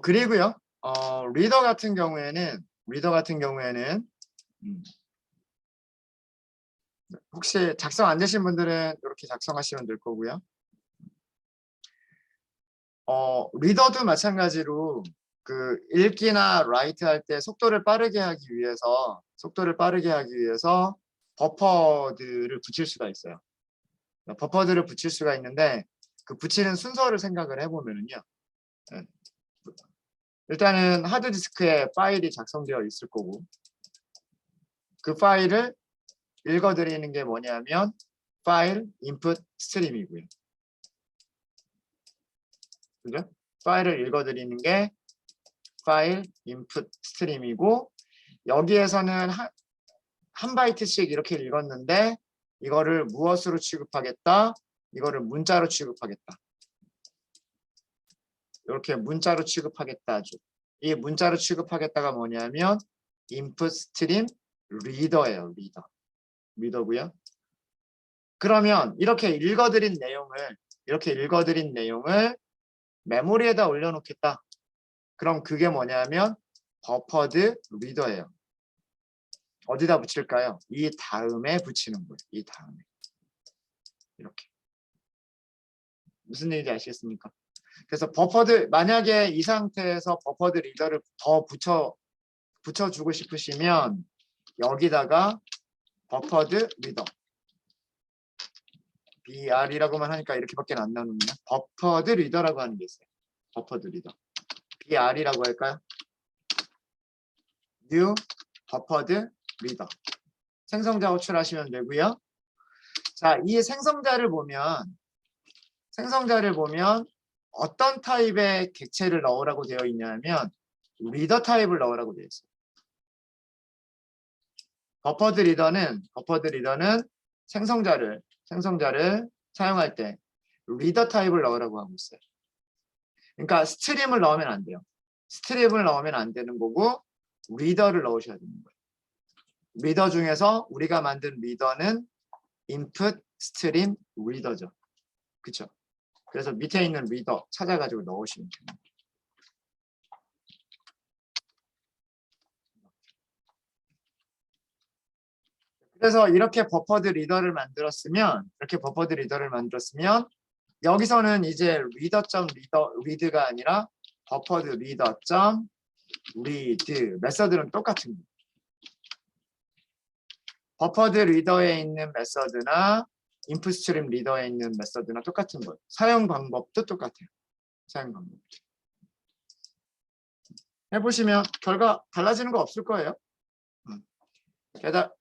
그리고요. 리더 같은 경우에는 음, 혹시 작성 안 되신 분들은 이렇게 작성하시면 될 거고요. 리더도 마찬가지로 그 읽기나 라이트 할 때 속도를 빠르게 하기 위해서 버퍼들을 붙일 수가 있어요. 버퍼들을 붙일 수가 있는데 그 붙이는 순서를 생각을 해보면은요. 네. 일단은 하드디스크에 파일이 작성되어 있을 거고 그 파일을 읽어드리는 게 뭐냐면 파일 인풋 스트림이고요. 그죠? 파일을 읽어드리는 게 파일 인풋 스트림이고 여기에서는 한 바이트씩 이렇게 읽었는데 이거를 무엇으로 취급하겠다? 이거를 문자로 취급하겠다. 이렇게 문자로 취급하겠다죠. 이 문자로 취급하겠다가 뭐냐면 input stream reader예요. 리더고요. 그러면 이렇게 읽어드린 내용을 메모리에다 올려놓겠다. 그럼 그게 뭐냐면 버퍼드 리더예요. 어디다 붙일까요? 이 다음에 붙이는 거예요. 이 다음에. 이렇게. 무슨 얘기인지 아시겠습니까? 그래서 만약에 이 상태에서 버퍼드 리더를 더 붙여주고 싶으시면 여기다가 버퍼드 리더 BR이라고만 하니까 이렇게밖에 안 나오는구나. 버퍼드 리더라고 하는 게 있어요. 버퍼드 리더 BR이라고 할까요? new 버퍼드 리더 생성자 호출하시면 되고요. 자, 이 생성자를 보면 어떤 타입의 객체를 넣으라고 되어 있냐면 리더 타입을 넣으라고 되어 있어요. 버퍼드 리더는 생성자를 사용할 때 리더 타입을 넣으라고 하고 있어요. 그러니까 스트림을 넣으면 안 돼요. 스트림을 넣으면 안 되는 거고 리더를 넣으셔야 되는 거예요. 리더 중에서 우리가 만든 리더는 input stream 리더죠. 그렇죠? 그래서 밑에 있는 리더 찾아가지고 넣으시면 됩니다. 그래서 이렇게 버퍼드 리더를 만들었으면 여기서는 이제 리드가 아니라 버퍼드 리더.read 메서드는 똑같은 거예요. 버퍼드 리더에 있는 메서드나 인풋스트림 리더에 있는 메서드나 똑같은 거예요. 사용 방법도 똑같아요. 사용 방법. 해보시면 결과 달라지는 거 없을 거예요. 게다가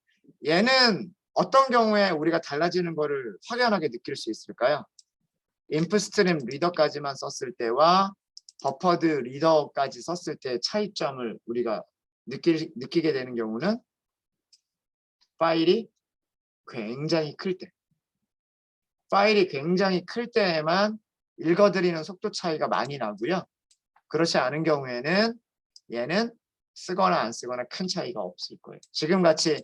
얘는 어떤 경우에 우리가 달라지는 거를 확연하게 느낄 수 있을까요? 인풋스트림 리더까지만 썼을 때와 버퍼드 리더까지 썼을 때 차이점을 우리가 느끼게 되는 경우는 파일이 굉장히 클 때에만 읽어드리는 속도 차이가 많이 나고요. 그렇지 않은 경우에는 얘는 쓰거나 안 쓰거나 큰 차이가 없을 거예요. 지금 같이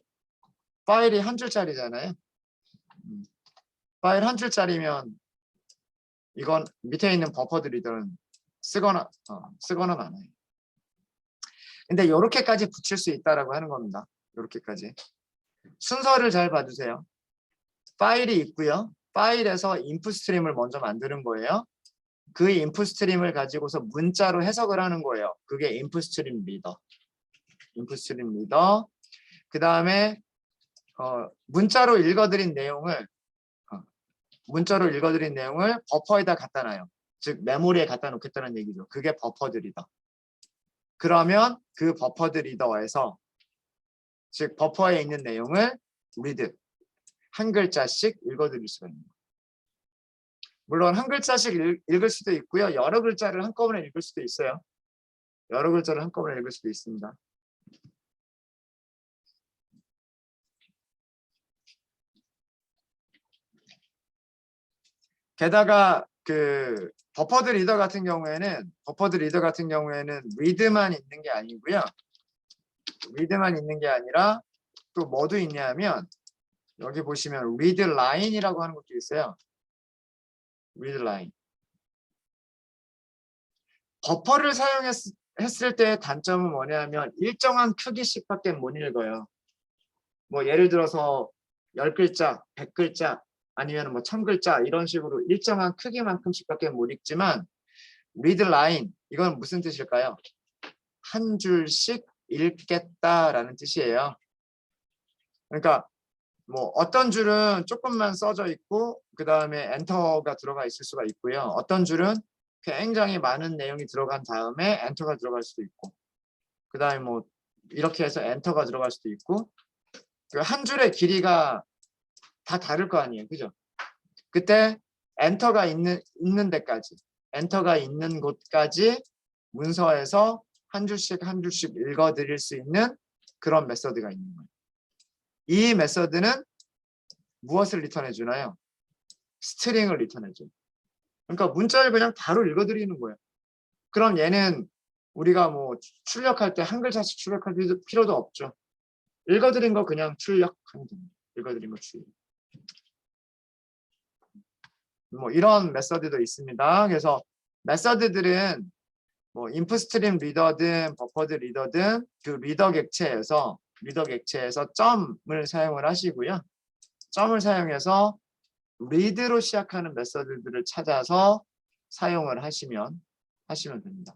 파일이 한 줄짜리잖아요. 파일 한 줄짜리면 이건 밑에 있는 버퍼드 리더는 쓰거나 많아요. 근데 이렇게까지 붙일 수 있다라고 하는 겁니다. 이렇게까지. 순서를 잘 봐주세요. 파일이 있고요. 파일에서 인풋 스트림을 먼저 만드는 거예요. 그 인풋 스트림을 가지고서 문자로 해석을 하는 거예요. 그게 인풋 스트림 리더. 그 다음에 문자로 읽어드린 내용을 버퍼에다 갖다 놔요. 즉 메모리에 갖다 놓겠다는 얘기죠. 그게 버퍼드 리더. 그러면 그 버퍼드 리더에서 즉 버퍼에 있는 내용을 read 한 글자씩 읽어드릴 수가 있는 거예요. 물론 한 글자씩 읽을 수도 있고요. 여러 글자를 한꺼번에 읽을 수도 있어요. 여러 글자를 한꺼번에 읽을 수도 있습니다. 게다가 그 버퍼드 리더 같은 경우에는 read만 있는 게 아니고요. read만 있는 게 아니라 또 뭐도 있냐면 여기 보시면 read line이라고 하는 것도 있어요. read line. 버퍼를 사용했을 때의 단점은 뭐냐면 일정한 크기씩밖에 못 읽어요. 뭐 예를 들어서 10글자, 100글자 아니면 뭐 1000글자 이런 식으로 일정한 크기만큼씩밖에 못 읽지만 read line 이건 무슨 뜻일까요? 한 줄씩 읽겠다라는 뜻이에요. 그러니까 뭐 어떤 줄은 조금만 써져 있고 그 다음에 엔터가 들어가 있을 수가 있고요. 어떤 줄은 굉장히 많은 내용이 들어간 다음에 엔터가 들어갈 수도 있고 그 다음에 뭐 이렇게 해서 엔터가 들어갈 수도 있고 그 한 줄의 길이가 다 다를 거 아니에요. 그죠? 그때 엔터가 있는 데까지 엔터가 있는 곳까지 문서에서 한 줄씩 한 줄씩 읽어 드릴 수 있는 그런 메서드가 있는 거예요. 이 메서드는 무엇을 리턴해 주나요? 스트링을 리턴해 줘요. 그러니까 문자를 그냥 바로 읽어 드리는 거예요. 그럼 얘는 우리가 뭐 출력할 때 한 글자씩 출력할 필요도 없죠. 읽어 드린 거 그냥 출력하면 됩니다. 읽어 드린 거 출력. 뭐 이런 메서드도 있습니다. 그래서 메서드들은 뭐 인풋스트림 리더든 버퍼드 리더든 그 리더 객체에서 점을 사용을 하시고요. 점을 사용해서 read로 시작하는 메서드들을 찾아서 사용을 하시면 됩니다.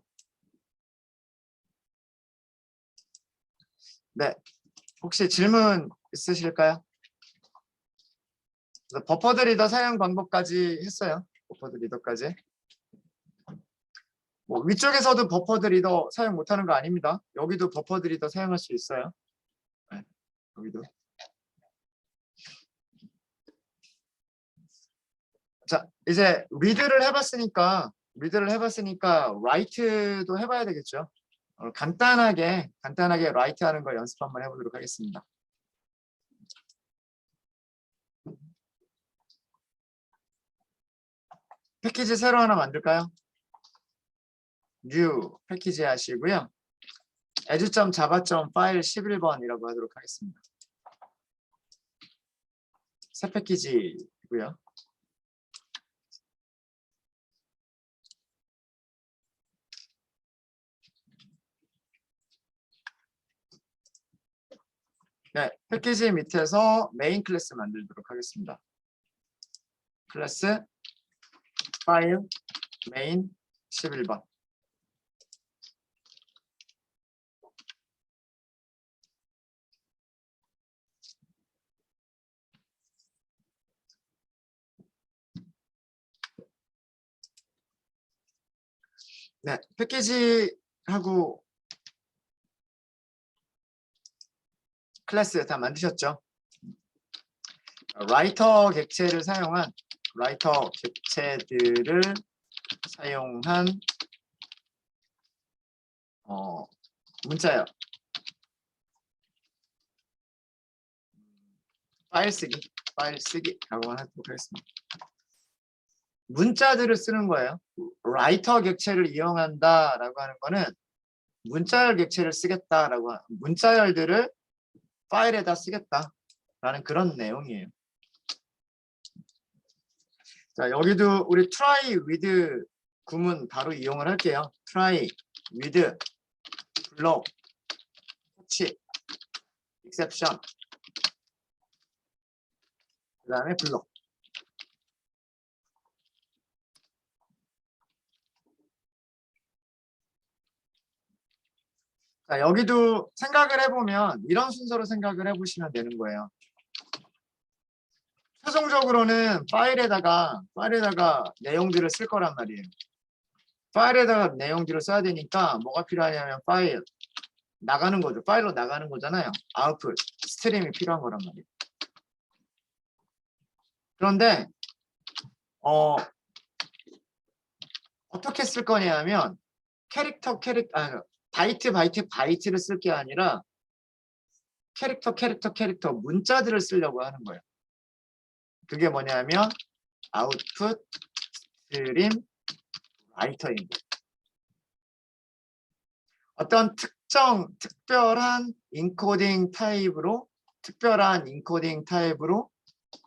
네, 혹시 질문 있으실까요? 버퍼드 리더 사용 방법까지 했어요. 버퍼드 리더까지. 뭐 위쪽에서도 버퍼드 리더 사용 못하는 거 아닙니다. 여기도 버퍼드 리더 사용할 수 있어요. 네, 여기도. 자, 이제 리드를 해봤으니까 라이트도 해봐야 되겠죠. 간단하게 라이트 하는 거 연습 한번 해보도록 하겠습니다. 패키지 새로 하나 만들까요? new 패키지 하시고요. edu.java.file 11번이라고 하도록 하겠습니다. 새 패키지고요. 네, 패키지 밑에서 메인 클래스 만들도록 하겠습니다. 클래스 파일 메인 11번. 네, 패키지하고 클래스 다 만드셨죠? 라이터 객체들을 사용한 문자요. 파일 쓰기라고 하도록 하겠습니다. 문자들을 쓰는 거예요. 라이터 객체를 이용한다라고 하는 거는 문자열 객체를 쓰겠다라고 문자열들을 파일에다 쓰겠다라는 그런 내용이에요. 자, 여기도 우리 try with 구문 바로 이용을 할게요. try with flow 터치 exception 그 다음에 flow. 자, 여기도 생각을 해보면 이런 순서로 생각을 해보시면 되는 거예요. 최종적으로는 파일에다가 내용들을 쓸 거란 말이에요. 파일에다가 내용들을 써야 되니까 뭐가 필요하냐면 파일 나가는 거죠. 파일로 나가는 거잖아요. 아웃풋 스트림이 필요한 거란 말이에요. 그런데 어떻게 쓸 거냐면 바이트를 쓸 게 아니라 캐릭터 문자들을 쓰려고 하는 거예요. 그게 뭐냐면 아웃풋 스트림 라이터인 거예요. 어떤 특별한 인코딩 타입으로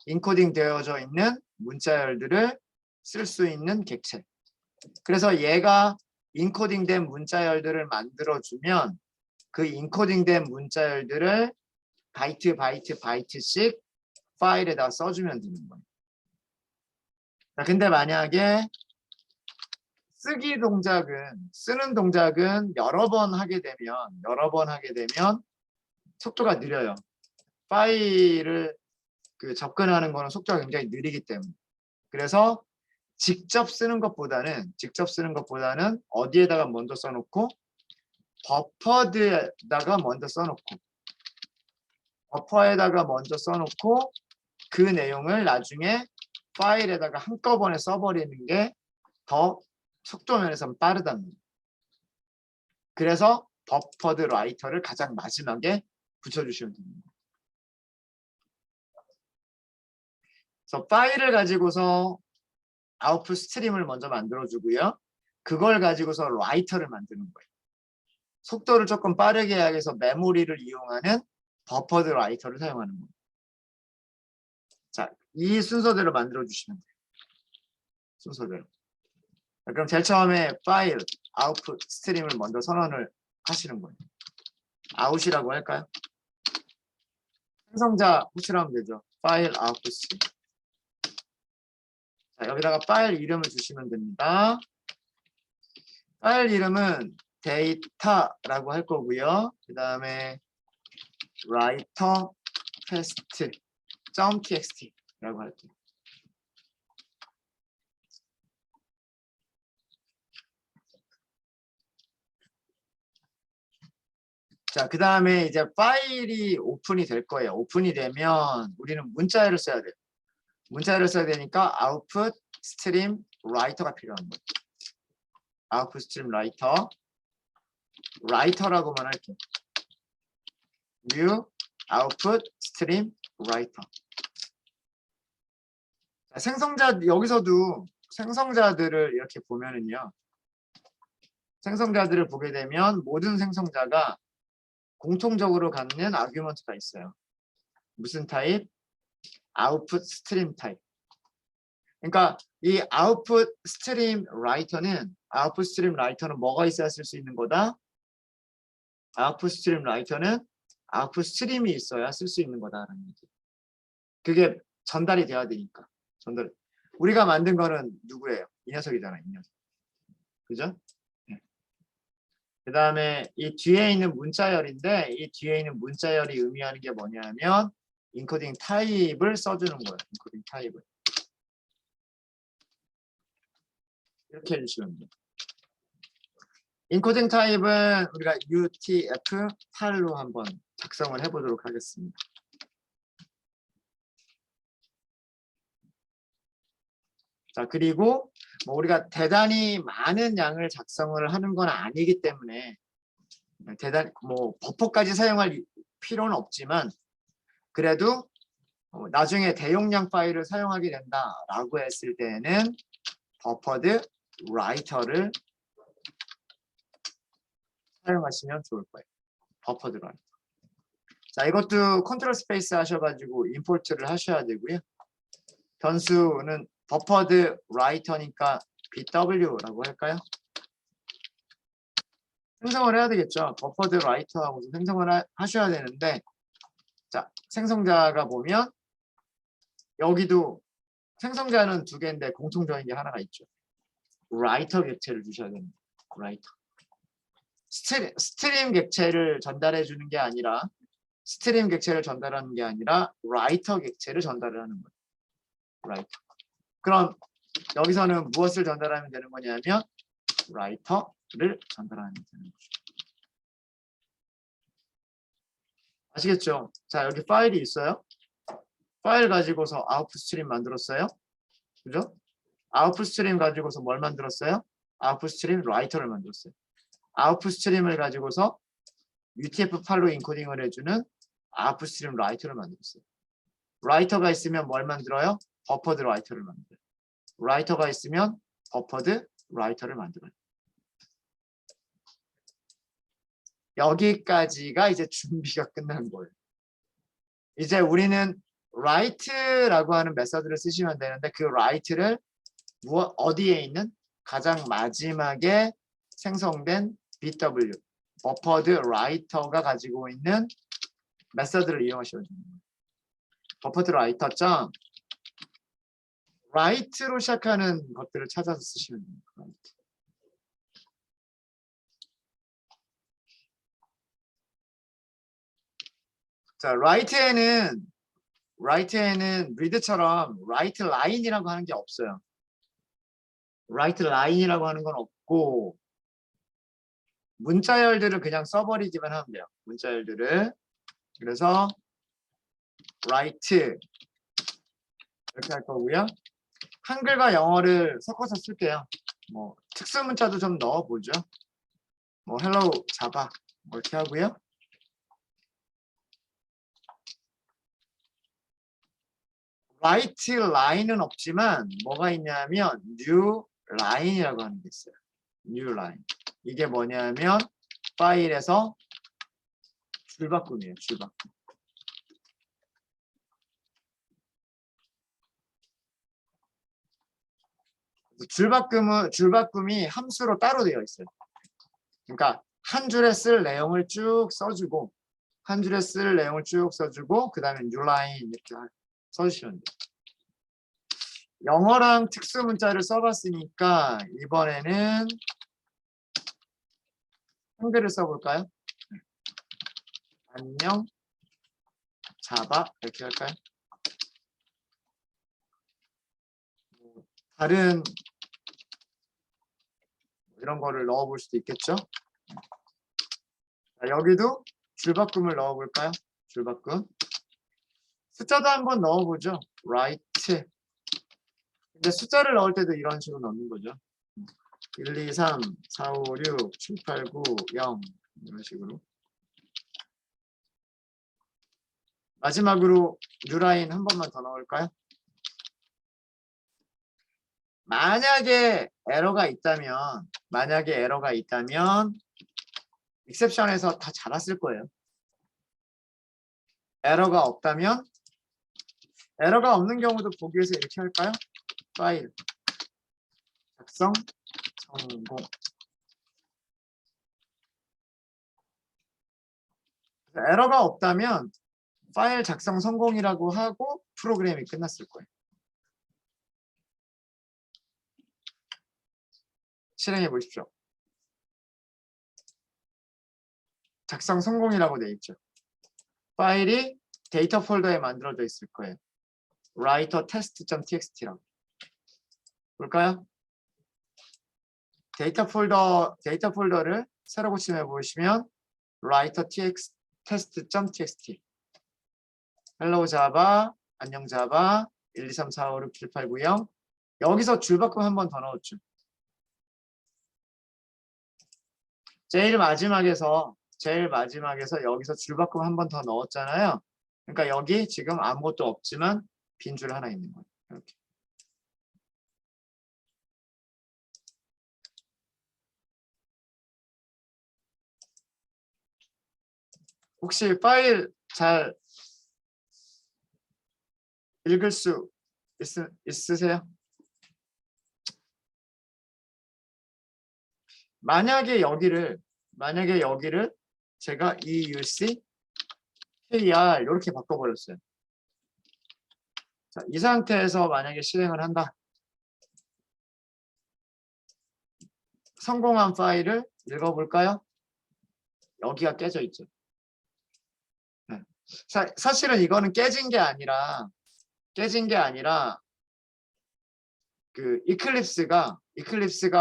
인코딩 되어져 있는 문자열들을 쓸 수 있는 객체. 그래서 얘가 인코딩된 문자열들을 만들어주면 그 인코딩된 문자열들을 바이트씩 파일에다 써주면 되는 거예요. 자, 근데 만약에 쓰는 동작은 여러 번 하게 되면 속도가 느려요. 파일을 접근하는 거는 속도가 굉장히 느리기 때문에. 그래서 직접 쓰는 것보다는 어디에다가 먼저 써놓고 버퍼에다가 먼저 써놓고 그 내용을 나중에 파일에다가 한꺼번에 써버리는 게 더 속도 면에서는 빠르다는 거예요. 그래서 버퍼드 라이터를 가장 마지막에 붙여주시면 됩니다. 그래서 파일을 가지고서 아웃풋 스트림을 먼저 만들어주고요. 그걸 가지고서 라이터를 만드는 거예요. 속도를 조금 빠르게 하기 위해서 메모리를 이용하는 버퍼드 라이터를 사용하는 거예요. 자, 이 순서대로 만들어주시면 돼요. 순서대로. 자, 그럼 제일 처음에 파일, 아웃풋, 스트림을 먼저 선언을 하시는 거예요. 아웃이라고 할까요? 생성자 호출하면 되죠. 파일, 아웃풋, 스트림. 자, 여기다가 파일 이름을 주시면 됩니다. 파일 이름은 데이터라고 할 거고요. 그 다음에 writer test.txt라고 할게요. 자, 그 다음에 이제 파일이 오픈이 될 거예요. 오픈이 되면 우리는 문자열을 써야 돼요. 문자열을 써야 되니까 output stream writer가 필요한 거예요. output stream writer. writer라고만 할게요. new output stream writer. 자, 여기서도 생성자들을 이렇게 보면은요. 생성자들을 보게 되면 모든 생성자가 공통적으로 갖는 아규먼트가 있어요. 무슨 타입? 아웃풋 스트림 타입. 그러니까 이 아웃풋 스트림 라이터는 뭐가 있어야 쓸 수 있는 거다? 아웃풋 스트림 라이터는 아웃풋 스트림이 있어야 쓸 수 있는 거다라는 얘기. 그게 전달이 돼야 되니까. 우리가 만든 거는 누구예요? 이 녀석이잖아, 이 녀석. 그죠? 그 다음에 이 뒤에 있는 문자열인데 이 뒤에 있는 문자열이 의미하는 게 뭐냐면 인코딩 타입을 써주는 거예요. 인코딩 타입을. 이렇게 해주시면 돼요. 인코딩 타입은 우리가 UTF-8로 한번 작성을 해보도록 하겠습니다. 자, 그리고 뭐 우리가 대단히 많은 양을 작성을 하는 건 아니기 때문에 대단히 뭐 버퍼까지 사용할 필요는 없지만 그래도 나중에 대용량 파일을 사용하게 된다라고 했을 때는 버퍼드 라이터를 사용하시면 좋을 거예요. 버퍼드 라이터. 자, 이것도 컨트롤 스페이스 하셔가지고 임포트를 하셔야 되고요. 변수는 버퍼드 라이터니까 BW라고 할까요? 생성을 해야 되겠죠. 버퍼드 라이터하고 생성을 하셔야 되는데, 자, 생성자가 보면 여기도 생성자는 두 개인데 공통적인 게 하나가 있죠. 라이터 객체를 주셔야 됩니다. 라이터. 스트림 객체를 전달해 주는 게 아니라 라이터 객체를 전달을 하는 거예요. 라이터. 그럼 여기서는 무엇을 전달하면 되는 거냐면 라이터를 전달하면 되는 거죠. 아시겠죠? 자, 여기 파일이 있어요. 파일 가지고서 아웃풋 스트림 만들었어요. 그죠? 아웃풋 스트림 가지고서 뭘 만들었어요? 아웃풋 스트림 라이터를 만들었어요. 아웃풋 스트림을 가지고서 UTF-8로 인코딩을 해주는 아웃풋 스트림 라이터를 만들었어요. 라이터가 있으면 뭘 만들어요? 버퍼드 라이터를 만들어요. 라이터가 있으면 버퍼드 라이터를 만들어요. 여기까지가 이제 준비가 끝난 거예요. 이제 우리는 write라고 하는 메서드를 쓰시면 되는데 그 write를 어디에 있는 가장 마지막에 생성된 BW, 버퍼드 라이터가 가지고 있는 메서드를 이용하시면 됩니다. 버퍼드 라이터 점 라이트로 시작하는 것들을 찾아서 쓰시면 됩니다. 자, 라이트에는 리드처럼 라이트 라인이라고 하는 게 없어요. 라이트 라인이라고 하는 건 없고 문자열들을 그냥 써버리기만 하면 돼요. 문자열들을. 그래서 라이트 이렇게 할 거고요. 한글과 영어를 섞어서 쓸게요. 뭐 특수 문자도 좀 넣어보죠. 뭐 hello 자바 뭐 이렇게 하고요. 라이트 라인은 없지만 뭐가 있냐면 new line이라고 하는 게 있어요. new line. 이게 뭐냐면 파일에서 줄바꿈이에요. 줄바꿈. 줄바꿈이 함수로 따로 되어 있어요. 그러니까 한 줄에 쓸 내용을 쭉 써주고 한 줄에 쓸 내용을 쭉 써주고 그 다음에 new line 이렇게 써주시면 돼요. 영어랑 특수 문자를 써봤으니까 이번에는 한글을 써볼까요? 안녕 자바 이렇게 할까요? 다른 이런 거를 넣어볼 수도 있겠죠? 자, 여기도 줄바꿈을 넣어볼까요? 줄바꿈. 숫자도 한번 넣어보죠. right. 근데 숫자를 넣을 때도 이런 식으로 넣는 거죠. 1, 2, 3, 4, 5, 6, 7, 8, 9, 0 이런 식으로. 마지막으로 뉴라인 한 번만 더 넣을까요? 만약에 에러가 있다면 익셉션에서 다 잡았을 거예요. 에러가 없다면 에러가 없는 경우도 보기 위해서 이렇게 할까요? 파일 작성 성공. 에러가 없다면 파일 작성 성공이라고 하고 프로그램이 끝났을 거예요. 실행해 보십시오. 작성 성공이라고 되어 있죠. 파일이 데이터 폴더에 만들어져 있을 거예요. writer test.txt라고. 볼까요? 데이터 폴더를 새로 고침해 보시면 writer test.txt hello java 안녕 java 1, 2, 3, 4, 5, 6, 7, 8, 9, 0 여기서 줄바꿈 한 번 더 넣었죠. 제일 마지막에서 여기서 줄바꿈 한 번 더 넣었잖아요. 그러니까 여기 지금 아무것도 없지만 빈 줄 하나 있는 거예요. 이렇게. 혹시 파일 잘 읽을 수 있으세요? 만약에 여기를 제가 EUC KR 이렇게 바꿔버렸어요. 자, 이 상태에서 만약에 실행을 한다. 성공한 파일을 읽어볼까요? 여기가 깨져 있죠. 네. 사실은 이거는 깨진 게 아니라 그 이클립스가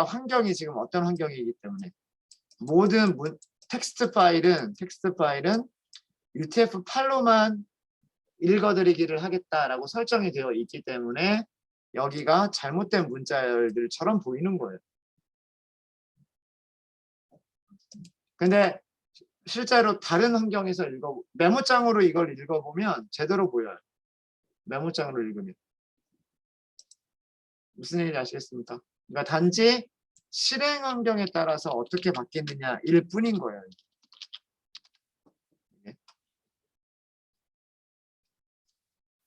환경이 지금 어떤 환경이기 때문에 모든 텍스트 파일은 UTF-8로만 읽어드리기를 하겠다라고 설정이 되어 있기 때문에 여기가 잘못된 문자열들처럼 보이는 거예요. 근데 실제로 다른 환경에서 메모장으로 이걸 읽어보면 제대로 보여요. 메모장으로 읽으면. 무슨 얘기인지 아시겠습니까? 그러니까 단지 실행 환경에 따라서 어떻게 바뀌느냐일 뿐인 거예요.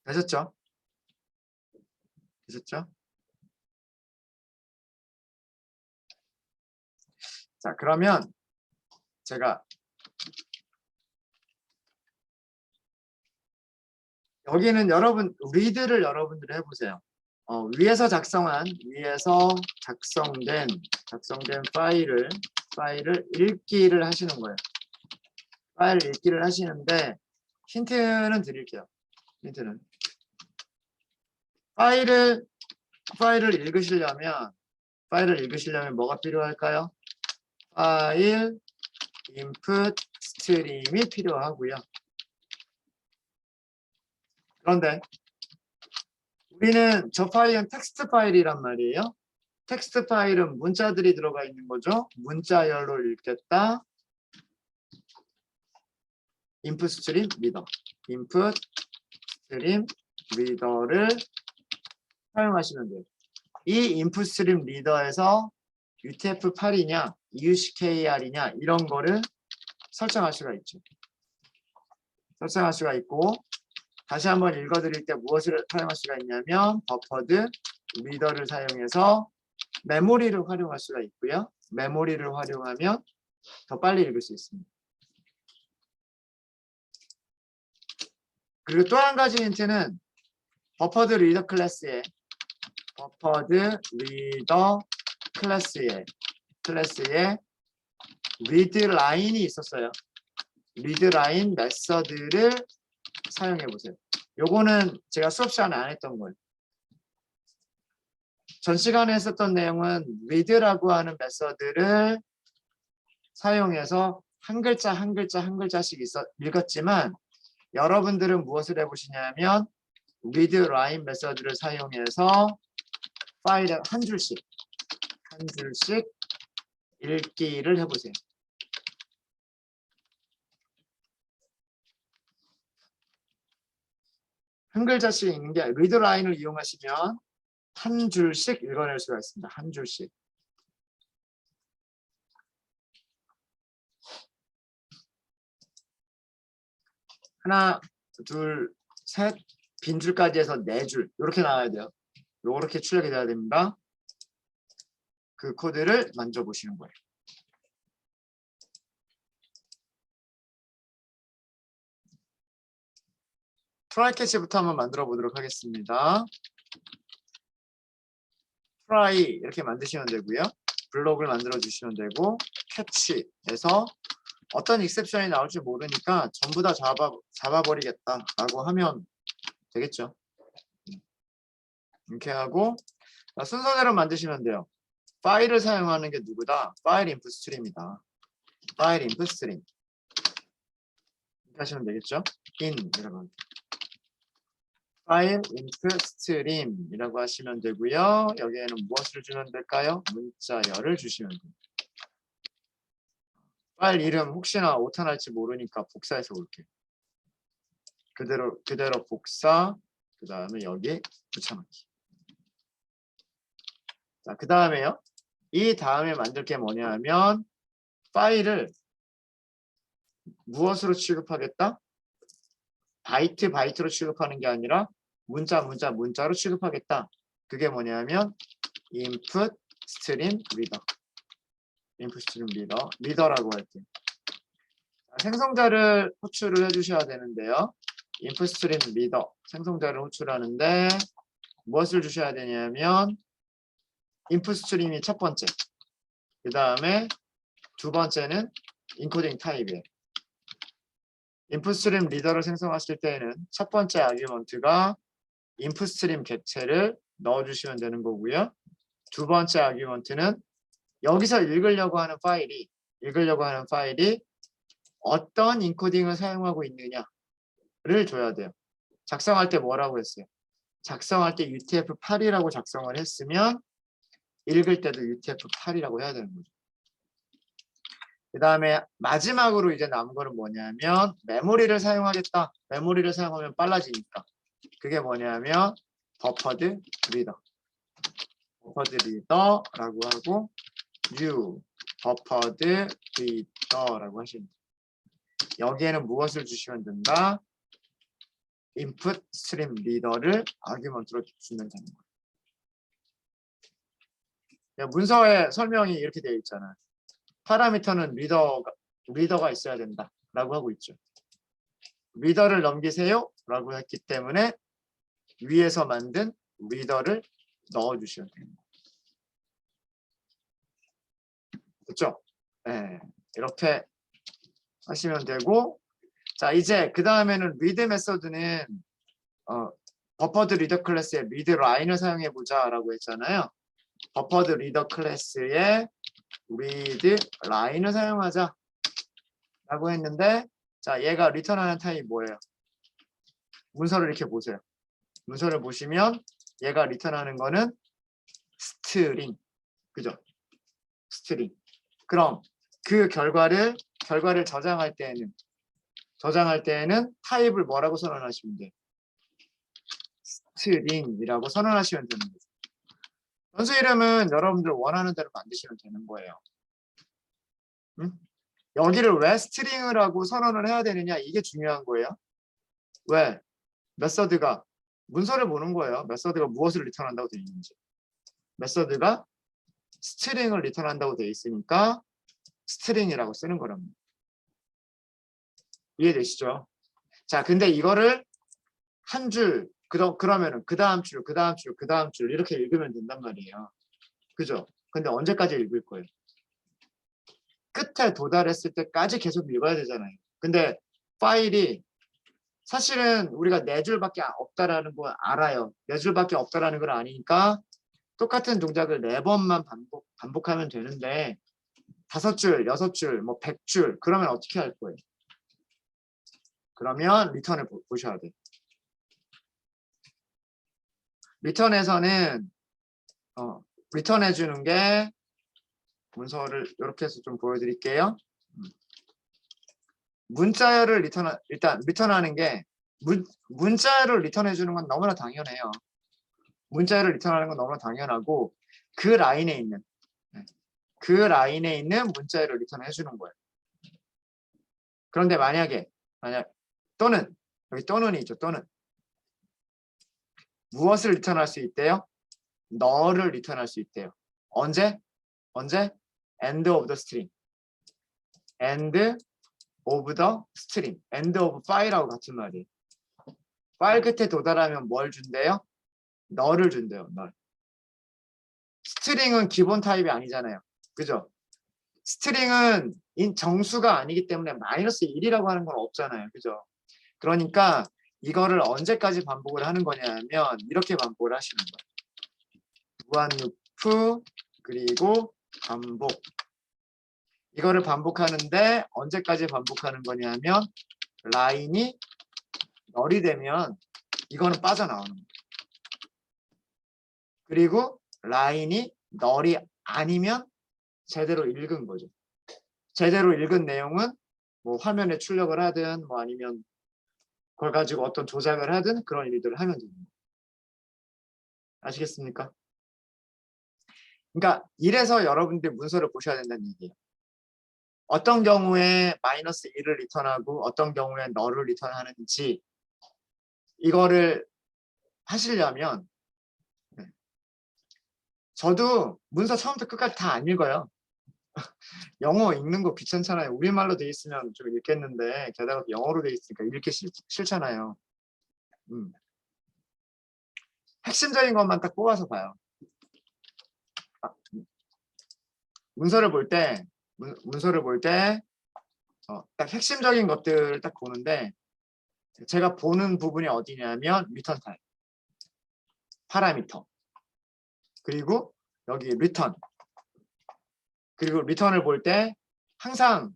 되셨죠? 되셨죠? 자, 그러면 제가 여기는 리드를 여러분들이 해보세요. 위에서 작성된 파일을 읽기를 하시는 거예요. 파일 읽기를 하시는데 힌트는 드릴게요. 힌트는 파일을 읽으시려면 뭐가 필요할까요? 파일 인풋 스트림이 필요하고요. 그런데 우리는 저 파일은 텍스트 파일이란 말이에요. 텍스트 파일은 문자들이 들어가 있는 거죠. 문자열로 읽겠다. 인풋 스트림 리더를 사용하시면 돼요. 이 인풋 스트림 리더에서 UTF-8이냐, EUCKR이냐 이런 거를 설정할 수가 있죠. 설정할 수가 있고 다시 한번 읽어드릴 때 무엇을 사용할 수가 있냐면 버퍼드 리더를 사용해서 메모리를 활용할 수가 있고요. 메모리를 활용하면 더 빨리 읽을 수 있습니다. 그리고 또 한 가지 힌트는 버퍼드 리더 클래스에 리드 라인이 있었어요. 리드 라인 메서드를 사용해 보세요. 요거는 제가 수업 시간에 안 했던 거예요. 전 시간에 했었던 내용은 read라고 하는 메서드를 사용해서 한 글자씩 읽었지만 여러분들은 무엇을 해보시냐면 read line 메서드를 사용해서 파일에 한 줄씩 읽기를 해보세요. 한 글자씩 읽는 게 read line을 이용하시면 한 줄씩 읽어낼 수가 있습니다. 한 줄씩. 하나, 둘, 셋, 빈줄까지 해서 네 줄 이렇게 나와야 돼요. 이렇게 출력이 돼야 됩니다. 그 코드를 만져보시는 거예요. try catch부터 한번 만들어 보도록 하겠습니다. try 이렇게 만드시면 되고요. 블록을 만들어 주시면 되고 catch에서 어떤 익셉션이 나올지 모르니까 전부 다 잡아버리겠다라고 하면 되겠죠. 이렇게 하고 순서대로 만드시면 돼요. 파일을 사용하는 게 누구다? 파일 인풋 스트림이다. 파일 인풋 스트림. 이렇게 하시면 되겠죠. 이라고 파일 인풋 스트림이라고 하시면 되고요. 여기에는 무엇을 주면 될까요? 문자열을 주시면 됩니다. 파일 이름 혹시나 오타 날지 모르니까 복사해서 올게요. 그대로 복사, 그 다음에 여기 붙여넣기. 자, 그 다음에요. 이 다음에 만들 게 뭐냐면 파일을 무엇으로 취급하겠다? 바이트로 취급하는 게 아니라 문자로 취급하겠다. 그게 뭐냐면 input stream 리더라고 할게요. 생성자를 호출을 해주셔야 되는데요. input stream 리더 생성자를 호출하는데 무엇을 주셔야 되냐면 input stream이 첫 번째, 그 다음에 두 번째는 인코딩 타입이에요. 인풋 스트림 리더를 생성하실 때에는 첫 번째 아규먼트가 인풋 스트림 객체를 넣어주시면 되는 거고요. 두 번째 아규먼트는 여기서 읽으려고 하는 파일이 어떤 인코딩을 사용하고 있느냐를 줘야 돼요. 작성할 때 뭐라고 했어요? 작성할 때 UTF-8이라고 작성을 했으면 읽을 때도 UTF-8이라고 해야 되는 거죠. 그 다음에 마지막으로 이제 남은 거는 뭐냐면 메모리를 사용하겠다. 메모리를 사용하면 빨라지니까. 그게 뭐냐면 버퍼드 리더라고 하고 new 버퍼드 리더라고 하시면 돼요. 여기에는 무엇을 주시면 된다? input stream 리더를 아규먼트로 주면 되는 거예요. 문서에 설명이 이렇게 되어 있잖아요. 파라미터는 리더가 있어야 된다라고 하고 있죠. 리더를 넘기세요 라고 했기 때문에 위에서 만든 리더를 넣어주셔야 됩니다. 그렇죠? 네, 이렇게 하시면 되고, 자 이제 그 다음에는 리드 메서드는 버퍼드 리더 클래스의 리드 라인을 사용해 보자라고 했잖아요. 버퍼드 리더 클래스의 리드 라인을 사용하자라고 했는데, 자 얘가 리턴하는 타입이 뭐예요? 문서를 이렇게 보세요. 문서를 보시면 얘가 리턴하는 거는 스트링, 그죠? 스트링. 그럼 그 결과를 저장할 때에는 타입을 뭐라고 선언하시면 돼요? 스트링이라고 선언하시면 되는 거죠. 변수 이름은 여러분들 원하는 대로 만드시면 되는 거예요. 응? 여기를 왜 스트링을 하고 선언을 해야 되느냐, 이게 중요한 거예요. 왜? 메서드가 문서를 보는 거예요. 메서드가 무엇을 리턴한다고 되어 있는지. 메서드가 스트링을 리턴한다고 되어 있으니까 스트링이라고 쓰는 거랍니다. 이해되시죠? 자, 근데 이거를 한 줄, 그러면은 그 다음 줄 이렇게 읽으면 된단 말이에요. 그죠? 근데 언제까지 읽을 거예요? 끝에 도달했을 때까지 계속 읽어야 되잖아요. 근데 파일이 사실은 우리가 4줄밖에 없다라는 거 알아요. 4줄밖에 없다라는 걸 아니까 똑같은 동작을 4번만 반복하면 되는데 5줄, 6줄, 뭐 100줄 그러면 어떻게 할 거예요? 그러면 리턴을 보셔야 돼요. 리턴에서는 리턴해 주는 게 문서를 이렇게 해서 좀 보여드릴게요. 문자열을 일단 리턴하는 게 문자열을 리턴해 주는 건 너무나 당연해요. 문자열을 리턴하는 건 너무나 당연하고 그 라인에 있는 문자열을 리턴해 주는 거예요. 그런데 만약 또는 여기 또는이 있죠. 또는 무엇을 리턴할 수 있대요? 너를 리턴할 수 있대요. 언제? end of the string. end of the string. end of file하고 같은 말이에요. 파일 끝에 도달하면 뭘 준대요? 너를 준대요. 널. 스트링은 기본 타입이 아니잖아요. 그죠? 스트링은 정수가 아니기 때문에 -1이라고 하는 건 없잖아요. 그죠? 그러니까 이거를 언제까지 반복을 하는 거냐면 이렇게 반복을 하시는 거예요. 무한 루프 그리고 반복. 이거를 반복하는데 언제까지 반복하는 거냐면 라인이 널이 되면 이거는 빠져나오는 거예요. 그리고 라인이 널이 아니면 제대로 읽은 거죠. 제대로 읽은 내용은 뭐 화면에 출력을 하든 뭐 아니면 그걸 가지고 어떤 조작을 하든 그런 일들을 하면 됩니다. 아시겠습니까? 그러니까 이래서 여러분들 문서를 보셔야 된다는 얘기예요. 어떤 경우에 -1을 리턴하고 어떤 경우에 너를 리턴하는지 이거를 하시려면 저도 문서 처음부터 끝까지 다 안 읽어요. 영어 읽는 거 귀찮잖아요. 우리말로 돼 있으면 좀 읽겠는데 게다가 영어로 돼 있으니까 읽기 싫잖아요. 핵심적인 것만 딱 뽑아서 봐요. 문서를 볼 때 딱 핵심적인 것들을 딱 보는데 제가 보는 부분이 어디냐면 리턴 타입, 파라미터, 그리고 여기 리턴, 그리고 리턴을 볼 때 항상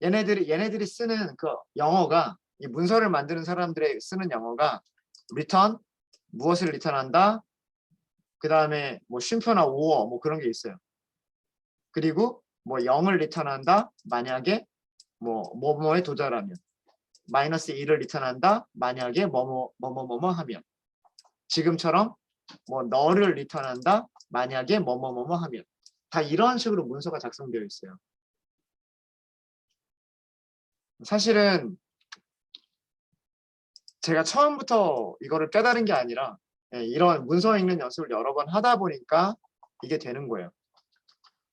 얘네들이 쓰는 그 영어가 이 문서를 만드는 사람들의 쓰는 영어가 리턴, 무엇을 리턴한다, 그 다음에 뭐 쉼표나 오어 뭐 그런 게 있어요. 그리고 뭐 0을 리턴한다 만약에 뭐뭐에 도달하면, -1을 리턴한다 만약에 뭐뭐뭐뭐 하면, 지금처럼 뭐 너를 리턴한다 만약에 뭐뭐뭐뭐 하면, 다 이런 식으로 문서가 작성되어 있어요. 사실은 제가 처음부터 이거를 깨달은 게 아니라 이런 문서 읽는 연습을 여러 번 하다 보니까 이게 되는 거예요.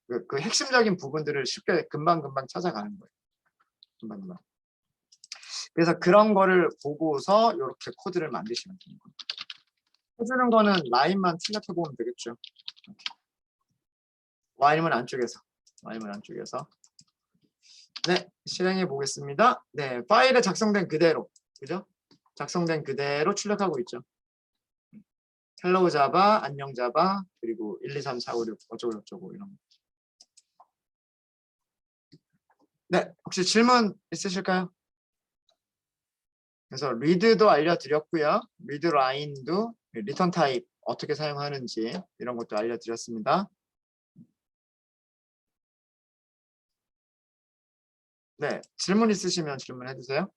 그 핵심적인 부분들을 쉽게 금방금방 찾아가는 거예요. 금방금방. 그래서 그런 거를 보고서 이렇게 코드를 만드시면 되는 거예요. 해주는 거는 라인만 출력해보면 되겠죠. 이렇게. Y문 안쪽에서. Y문 안쪽에서. 네, 실행해 보겠습니다. 네, 파일에 작성된 그대로. 그죠? 작성된 그대로 출력하고 있죠. 헬로우 자바, 안녕 자바, 그리고 1, 2, 3, 4, 5, 6 어쩌고 이런 거. 네, 혹시 질문 있으실까요? 그래서 리드도 알려드렸고요. 리드 라인도 리턴 타입 어떻게 사용하는지 이런 것도 알려드렸습니다. 네, 질문 있으시면 질문해 주세요.